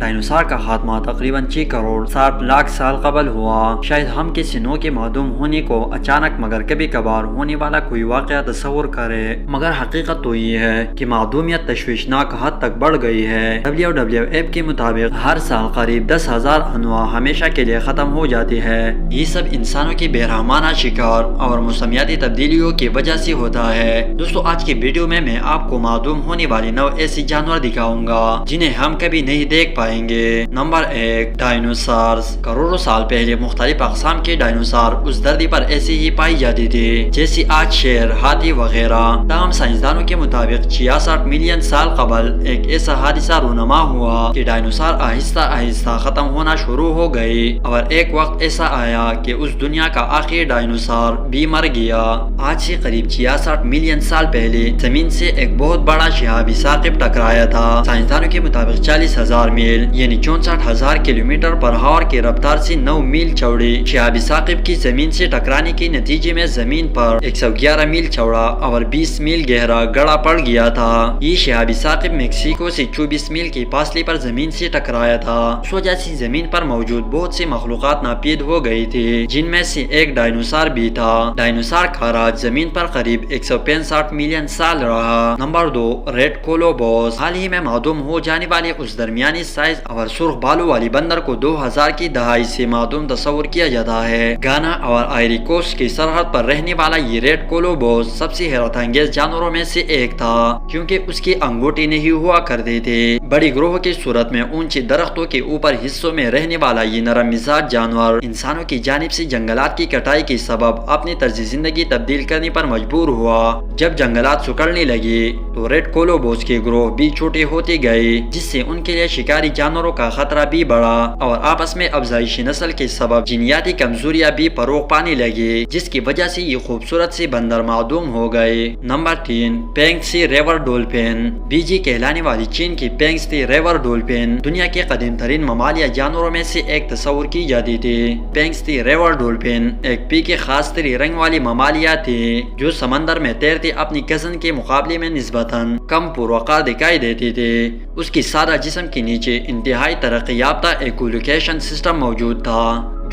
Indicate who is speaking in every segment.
Speaker 1: Dinosaur کا خاتمہ تقریباً 6 کروڑ 60 لاکھ سال قبل ہوا۔ شاید ہم کسی نوع کے معدوم ہونے کو اچانک مگر کبھی کبھار ہونے والا کوئی واقعہ تصور کرے، مگر حقیقت تو یہ ہے کہ معدومیت تشویشناک حد تک بڑھ گئی ہے۔ WWF کے مطابق ہر سال قریب 10,000 انواع ہمیشہ کے لیے ختم ہو جاتی ہے۔ یہ سب انسانوں کی بے رحمانہ شکار اور موسمیاتی تبدیلیوں کی وجہ سے ہوتا ہے۔ دوستو، آج کی ویڈیو میں آپ کو معدوم ہونے والی 9 ایسی جانور دکھاؤں گا جنہیں ہم کبھی نہیں دیکھ پائیں گے۔ Number 1، dinosaurs. کروڑوں سال پہلے مختلف اقسام کے ڈائنوسار اس دھرتی پر ایسے ہی پائی جاتی تھی جیسے آج شیر، ہاتھی وغیرہ۔ تاہم سائنسدانوں کے مطابق 66 ملین سال قبل ایک ایسا حادثہ رونما ہوا کہ ڈائنوسار آہستہ آہستہ ختم ہونا شروع ہو گئی، اور ایک وقت ایسا آیا کہ اس دنیا کا آخری ڈائنوسار بھی مر گیا۔ آج سے قریب 66 ملین سال پہلے زمین سے ایک بہت بڑا شہابی ثاقب ٹکرایا تھا۔ سائنسدانوں کے مطابق 40,000 میل یعنی 64,000 کلومیٹر پر ہور کی رفتار سے 9 میل چوڑی شہابی ثاقب کی زمین سے ٹکرانے کے نتیجے میں زمین پر 111 میل چوڑا اور 20 میل گہرا گڑھا پڑ گیا تھا۔ یہ شہابی ثاقب میکسیکو سے 24 میل کے فاصلے پر زمین سے ٹکرایا تھا۔ اس وجہ سے زمین پر موجود بہت سی مخلوقات ناپید ہو گئی تھی، جن میں سے ایک ڈائنوسار بھی تھا۔ ڈائنوسار کا راج زمین پر قریب 165 ملین سال رہا۔ Number 2، red colobus. حال ہی میں معدوم ہو جانے والے اس درمیانی سائز اور سرخ بالوں والی بندر کو 2000 کی دہائی سے معدوم تصور کیا جاتا ہے۔ گانا اور آئیوری کوسٹ کی سرحد پر رہنے والا یہ ریڈ کولوبوس سب سے حیرت انگیز جانوروں میں سے ایک تھا، کیونکہ اس کی انگوٹی نہیں ہوا کرتے تھے۔ بڑی گروہ کی صورت میں اونچے درختوں کے اوپر حصوں میں رہنے والا یہ نرم مزاج جانور انسانوں کی جانب سے جنگلات کی کٹائی کے سبب اپنی طرز زندگی تبدیل کرنے پر مجبور ہوا۔ جب جنگلات سکڑنے لگے تو ریڈ کولوبوس کے گروہ بھی چھوٹے ہوتے گئے، جس سے ان کے لیے شکاری جانوروں کا خطرہ بھی بڑھا، اور آپس میں افزائش نسل کے سبب جینیاتی کمزوریاں بھی فروغ پانے لگی، جس کی وجہ سے یہ خوبصورت سے بندر معدوم ہو گئے۔ نمبر 3، پینگسی ریور ڈولفن۔ بیجی کہلانے والی چین کی پینگسی ریور ڈولفن دنیا کے قدیم ترین ممالیہ جانوروں میں سے ایک تصور کی جاتی تھی۔ پینگسی ریور ڈولفن ایک پھیکے خاص تری رنگ والی ممالیہ تھی جو سمندر میں تیرتے اپنی کزن کے مقابلے میں نسبتاً کم پروقار دکھائی دیتی تھی۔ اس کی سادہ جسم کے نیچے انتہائی ترقی یافتہ ایکولوکیشن سسٹم موجود تھا،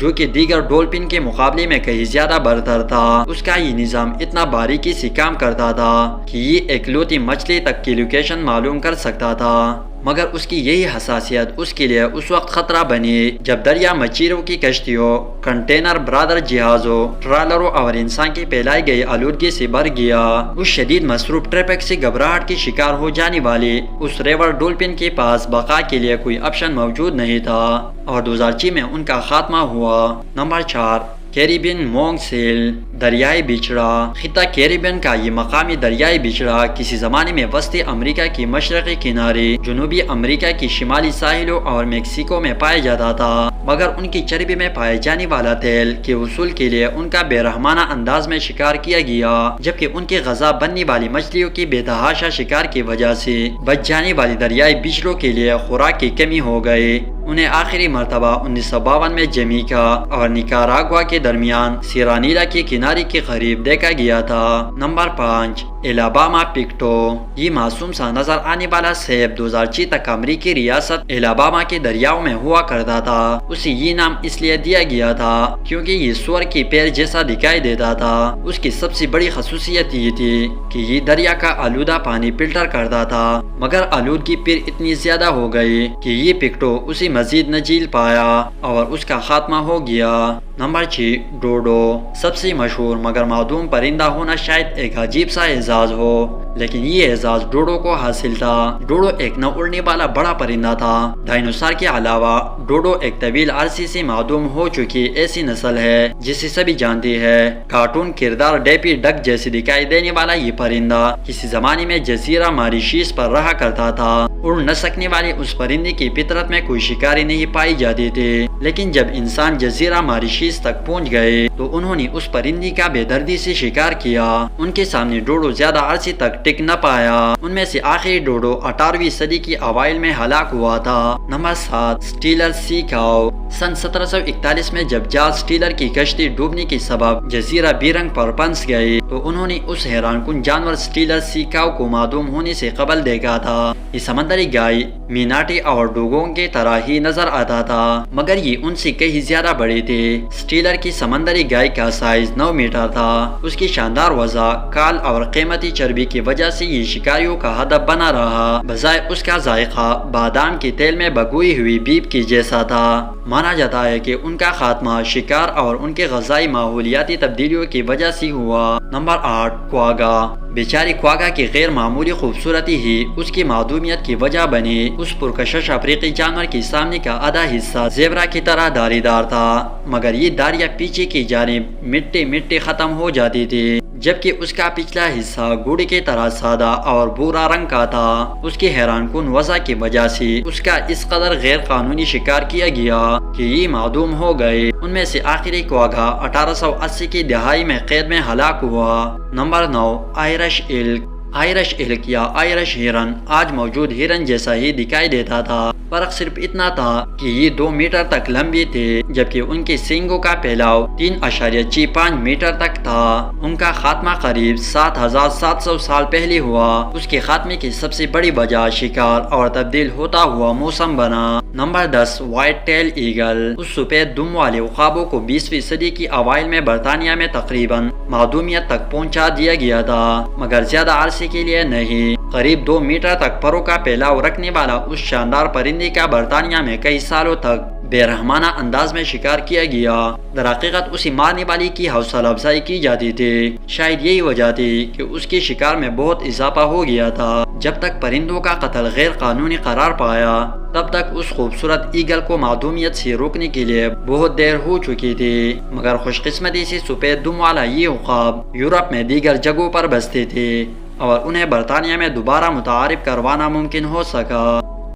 Speaker 1: جو کہ دیگر ڈولفن کے مقابلے میں کہیں زیادہ برتر تھا۔ اس کا یہ نظام اتنا باریکی سے کام کرتا تھا کہ یہ ایک لوتی مچھلی تک کی لوکیشن معلوم کر سکتا تھا، مگر اس کی یہی حساسیت اس کے لیے اس وقت خطرہ بنی جب دریا مچھیروں کی کشتیوں، کنٹینر برادر جہازوں، ٹرالروں اور انسان کی پھیلائی گئی آلودگی سے بھر گیا۔ اس شدید مصروف ٹریفک سے گھبراہٹ کی شکار ہو جانے والی اس ریور ڈولفن کے پاس بقا کے لیے کوئی آپشن موجود نہیں تھا، اور 2006 میں ان کا خاتمہ ہوا۔ نمبر 4، کیریبین مونگ سیل۔ دریائی بچھڑا۔ خطہ کیریبین کا یہ مقامی دریائی بچھڑا کسی زمانے میں وسطی امریکہ کی مشرقی کنارے، جنوبی امریکہ کی شمالی ساحلوں اور میکسیکو میں پایا جاتا تھا، مگر ان کی چربی میں پائے جانے والا تیل کے حصول کے لیے ان کا بے رحمانہ انداز میں شکار کیا گیا، جبکہ ان کی غذا بننے والی مچھلیوں کی بے تحاشا شکار کی وجہ سے بچ جانے والی دریائی بچھڑوں کے لیے خوراک کی کمی ہو گئی۔ انہیں آخری مرتبہ 1952 میں جمیکا اور نکاراگوا کے درمیان سیرانیلا کے کنارے کے قریب دیکھا گیا تھا۔ Number 5، Alabama pigtoe. یہ معصوم سا نظر آنے والا سیب 2006 تک امریکی ریاست الاباما کے دریاؤں میں ہوا کرتا تھا۔ اسے یہ نام اس لیے دیا گیا تھا کیونکہ یہ سور کی پیر جیسا دکھائی دیتا تھا۔ اس کی سب سے بڑی خصوصیت یہ تھی کہ یہ دریا کا آلودہ پانی فلٹر کرتا تھا، مگر آلودگی پھر اتنی زیادہ ہو گئی کہ یہ پکٹو اسے مزید نہ جھیل پایا اور اس کا خاتمہ ہو گیا۔ نمبر 6، ڈوڈو۔ سب سے مشہور مگر معدوم پرندہ ہونا شاید ایک عجیب سا اعزاز ہو، لیکن یہ اعزاز ڈوڈو کو حاصل تھا۔ ڈوڈو ایک نہ اڑنے والا بڑا پرندہ تھا۔ ڈائنوسار کے علاوہ ڈوڈو ایک طویل عرصے سے معدوم ہو چکی ایسی نسل ہے جسے سبھی جانتے ہیں۔ کارٹون کردار ڈیپی ڈک جیسے دکھائی دینے والا یہ پرندہ کسی زمانے میں جزیرہ ماریشیس پر رہا کرتا تھا۔ اڑ نہ سکنے والے اس پرندے کی فطرت میں کوئی شکاری نہیں پائی جاتی تھی، لیکن جب انسان جزیرہ ماریشیس تک پہنچ گئے تو انہوں نے اس پرندے کا بے دردی سے شکار کیا۔ ان کے سامنے ڈوڈو زیادہ عرصے تک ٹک نہ پایا۔ ان میں سے آخری ڈوڈو 18ویں صدی کے اوائل میں ہلاک ہوا تھا۔ نمبر 7، سٹیلر سی کاؤ۔ سن 1741 میں جب جارج سٹیلر کی کشتی ڈوبنے کے سبب جزیرہ بیرنگ پر پھنس گئی تو انہوں نے اس حیران کن جانور سٹیلر سی کاؤ کو معدوم ہونے سے قبل دیکھا تھا۔ یہ سمندری گائے میناٹی اور ڈوگونگ کی طرح ہی نظر آتا تھا، مگر یہ ان سے کہیں زیادہ بڑی تھی۔ سٹیلر کی سمندری گائے کا سائز 9 میٹر تھا۔ اس کی شاندار وزن، کال اور قیمتی چربی کی وجہ سے یہ شکاریوں کا ہدف بنا رہا، بجائے اس کا ذائقہ بادام کے تیل میں بھگوئی ہوئی بیف کی جیسا تھا۔ مانا جاتا ہے کہ ان کا خاتمہ شکار اور ان کے غذائی ماحولیاتی تبدیلیوں کی وجہ سے ہوا۔ نمبر 8، کواگا۔ بیچاری کواگا کی غیر معمولی خوبصورتی ہی اس کی معدومیت کی وجہ بنی۔ اس پرکشش افریقی جانور کی سامنے کا آدھا حصہ زیبرا کی طرح دھاری دار تھا، مگر یہ داریاں پیچھے کی جانب مٹی ختم ہو جاتی تھی، جبکہ اس کا پچھلا حصہ گوڑے کی طرح سادہ اور بھورا رنگ کا تھا۔ اس کی حیران کن وجہ کی وجہ سے اس کا اس قدر غیر قانونی شکار کیا گیا کہ یہ معدوم ہو گئے۔ ان میں سے آخری کواگا 1880 کی دہائی میں قید میں ہلاک ہوا۔ Number 9، Irish elk. Irish elk یا آئرش ہرن آج موجود ہرن جیسا ہی دکھائی دیتا تھا، فرق صرف اتنا تھا کہ یہ 2 میٹر تک لمبی تھے، جبکہ ان کے سینگوں کا پھیلاؤ 3.65 میٹر تک تھا۔ ان کا خاتمہ قریب 7700 سال پہلے ہوا۔ اس کے خاتمے کی سب سے بڑی وجہ شکار اور تبدیل ہوتا ہوا موسم بنا۔ Number 10، white tail eagle. اس سفید دم والے عقابوں کو 20ویں صدی کی اوائل میں برطانیہ میں تقریباً معدومیت تک پہنچا دیا گیا تھا، مگر زیادہ عرصے کے لیے نہیں۔ قریب 2 میٹر تک پروں کا پھیلاؤ رکھنے والا اس شاندار پرندے کا برطانیہ میں کئی سالوں تک بے رحمانہ انداز میں شکار کیا گیا۔ در حقیقت اسے مارنے والی کی حوصلہ افزائی کی جاتی تھی۔ شاید یہی وجہ تھی کہ اس کے شکار میں بہت اضافہ ہو گیا تھا۔ جب تک پرندوں کا قتل غیر قانونی قرار پایا، تب تک اس خوبصورت ایگل کو معدومیت سے روکنے کے لیے بہت دیر ہو چکی تھی، مگر خوش قسمتی سے سفید دم والا یہ عقاب یورپ میں دیگر جگہوں پر بستے تھے اور انہیں برطانیہ میں دوبارہ متعارف کروانا ممکن ہو سکا۔